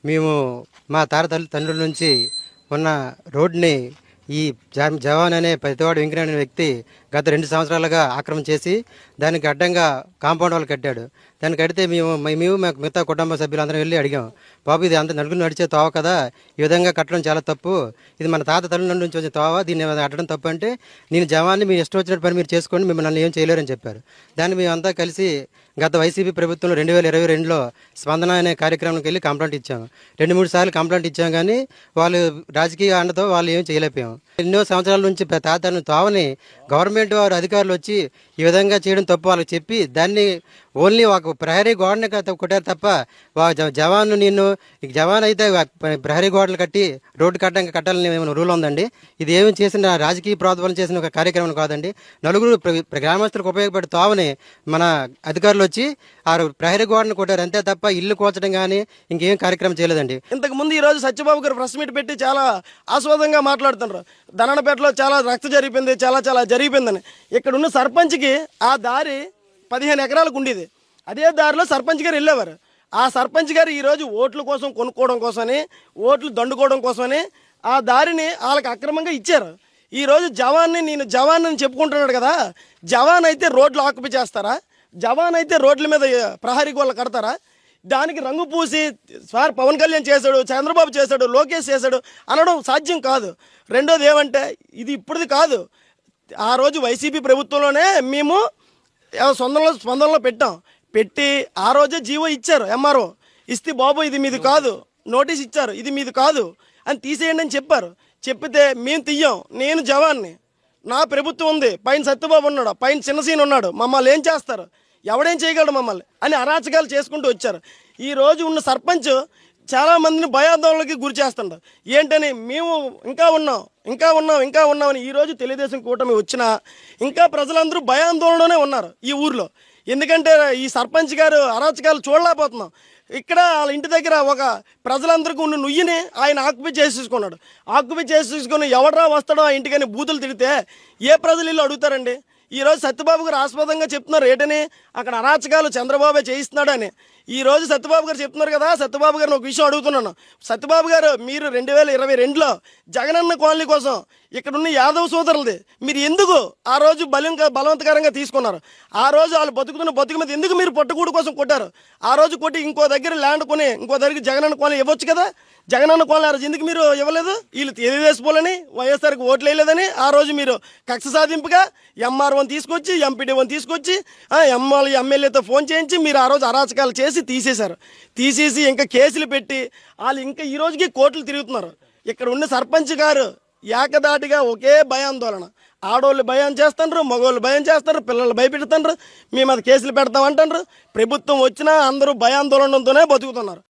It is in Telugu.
మేము మా తండ్రుల నుంచి ఉన్న రోడ్ని ఈ జవాన్ అనే పెద్దవాడు వెంకయ్య అనే వ్యక్తి గత 2 సంవత్సరాలుగా ఆక్రమణ చేసి దానికి అడ్డంగా కాంపౌండ్ వాళ్ళు కట్టాడు. దాన్ని కడితే మేము మిగతా కుటుంబ సభ్యులందరం వెళ్ళి అడిగాం, బాబు ఇది అంత నలుగురు నడిచే తోవ కదా, ఈ విధంగా కట్టడం చాలా తప్పు, ఇది మన తల్లి నుంచి వచ్చిన తోవ, దీన్ని అట్టడం తప్పు అంటే నేను జవాన్ని మీరు ఇష్టం వచ్చినట్టు పని మీరు చేసుకోండి, మిమ్మల్ని ఏం చేయలేరని చెప్పారు. దాన్ని మేమంతా కలిసి గత వైసీపీ ప్రభుత్వంలో 2022లో స్పందన అనే కార్యక్రమానికి వెళ్ళి కంప్లైంట్ ఇచ్చాము. 2-3 సార్లు కంప్లైంట్ ఇచ్చాం, కానీ వాళ్ళు రాజకీయ అండతో వాళ్ళు ఏం చేయలేకపోయాం. ఎన్నో సంవత్సరాల నుంచి తాతను తోవని గవర్నమెంట్ వారు అధికారులు వచ్చి ఈ విధంగా చేయడం తప్పు వాళ్ళకి చెప్పి దాన్ని ఓన్లీ ఒక ప్రహరీ గోడని కొట్టారు తప్ప జవాన్ జవాన్ అయితే ప్రహరీ గోడలు కట్టి రోడ్డు కట్టాలని ఏమైనా రూల్ ఉందండి? ఇది ఏమి చేసిన రాజకీయ ప్రాతిపదన చేసిన ఒక కార్యక్రమం కాదండి. నలుగురు గ్రామస్తులకు ఉపయోగపడే తోవని మన అధికారులు వచ్చి ఆ ప్రహరీ గోడను కొట్టారు అంతే తప్ప ఇల్లు కోల్చడం కానీ ఇంకేం కార్యక్రమం చేయలేదండి. ఇంతకు ముందు ఈ రోజు సత్యబాబు గారు ప్రెస్ మీట్ పెట్టి చాలా ఆస్వాదంగా మాట్లాడుతున్నారు. ధననపేటలో చాలా రక్త జరిగిపోయింది, చాలా జరిగిపోయిందని. ఇక్కడ ఉన్న సర్పంచ్కి ఆ దారి 15 ఎకరాలకు ఉండేది. అదే దారిలో సర్పంచ్ గారు వెళ్ళేవారు. ఆ సర్పంచ్ గారు ఈరోజు ఓట్ల కోసం కొనుక్కోవడం కోసమని, ఓట్లు దండుకోవడం కోసమని ఆ దారిని వాళ్ళకి అక్రమంగా ఇచ్చారు. ఈరోజు నేను జవాన్ అని చెప్పుకుంటున్నాడు కదా, జవాన్ అయితే రోడ్లు ఆక్యుపై చేస్తారా? జవాన్ అయితే రోడ్ల మీద ప్రహరీ గోడలు కడతారా? దానికి రంగు పూసి సార్ పవన్ కళ్యాణ్ చేశాడు, చంద్రబాబు చేశాడు, లోకేష్ చేశాడు అనడం సాధ్యం కాదు. రెండోది ఏమంటే ఇది ఇప్పుడుది కాదు, ఆ రోజు వైసీపీ ప్రభుత్వంలోనే మేము స్పందనలో పెట్టి ఆ రోజే జీవో ఇచ్చారు. ఎంఆర్ఓ ఇస్తే బాబు ఇది మీది కాదు, నోటీస్ ఇచ్చారు, ఇది మీది కాదు అని తీసేయండి అని చెప్పారు. చెప్పితే మేము తీయం, నేను జవాన్ని, నా ప్రభుత్వం ఉంది, పైన సత్యబాబు ఉన్నాడు, పైన చిన్నసీన ఉన్నాడు, మమ్మల్ని ఏం చేస్తారు, ఎవడేం చేయగలడు మమ్మల్ని అని అరాచకాలు చేసుకుంటూ వచ్చారు. ఈ రోజు ఉన్న సర్పంచ్ చాలామందిని భయాందోళనకి గురి చేస్తుంటారు. ఏంటని మేము ఇంకా ఉన్నామని ఈరోజు తెలుగుదేశం కూటమి వచ్చినా ఇంకా ప్రజలందరూ భయాందోళనలోనే ఉన్నారు ఈ ఊర్లో. ఎందుకంటే ఈ సర్పంచ్ గారు అరాచకాలు చూడలేకపోతున్నాం. ఇక్కడ వాళ్ళ ఇంటి దగ్గర ఒక ప్రజలందరికీ ఉన్న నుయ్యిని ఆయన ఆక్యుపై చేసుకొని ఎవడరా వస్తాడో ఆ ఇంటికని బూతులు తిడితే ఏ ప్రజలు ఇల్లు అడుగుతారండి? ఈరోజు సత్యబాబు గారు ఆస్పదంగా చెప్తున్నారు ఏంటని, అక్కడ అరాచకాలు చంద్రబాబే చేయిస్తున్నాడు అని. ఈరోజు సత్యబాబు గారు చెప్తున్నారు కదా, సత్యబాబు గారిని ఒక విషయం అడుగుతున్నాను. సత్యబాబు గారు మీరు 2022లో జగనన్న కాలనీ కోసం ఇక్కడున్న యాదవ్ సోదరులది మీరు ఎందుకు ఆ రోజు బలవంతకరంగా తీసుకున్నారు? ఆ రోజు వాళ్ళు బతుకు మీద ఎందుకు మీరు పట్టుకూడు కోసం కొట్టారు? ఆ రోజు కొట్టి ఇంకో దగ్గర ల్యాండ్ కొని ఇంకో దగ్గర జగనన్న కాలనీ ఇవ్వచ్చు కదా. జగనన్న కాలనీ ఆ రోజు ఎందుకు మీరు ఇవ్వలేదు? వీళ్ళు తెలుగుదేశపోలని వైఎస్ఆర్కి ఓట్లు వేయలేదని ఆ రోజు మీరు కక్ష సాధింపుగా ఎంఆర్ఓని తీసుకొచ్చి ఎంపీడీఓని తీసుకొచ్చి ఎమ్మెల్యేతో ఫోన్ చేయించి మీరు ఆ రోజు అరాచకాలు చేసి తీసేసి ఇంకా కేసులు పెట్టి వాళ్ళు ఇంకా ఈ రోజుకి కోర్టులు తిరుగుతున్నారు. ఇక్కడ ఉన్న సర్పంచ్ గారు ఏకదాటిగా ఒకే భయాందోళన, ఆడవాళ్ళు భయం చేస్తున్నారు, మగవాళ్ళు భయం చేస్తారు, పిల్లలు భయపెడుతున్నారు, మేము అది కేసులు పెడతామంటారు. ప్రభుత్వం వచ్చినా అందరూ భయాందోళనతోనే బతుకుతున్నారు.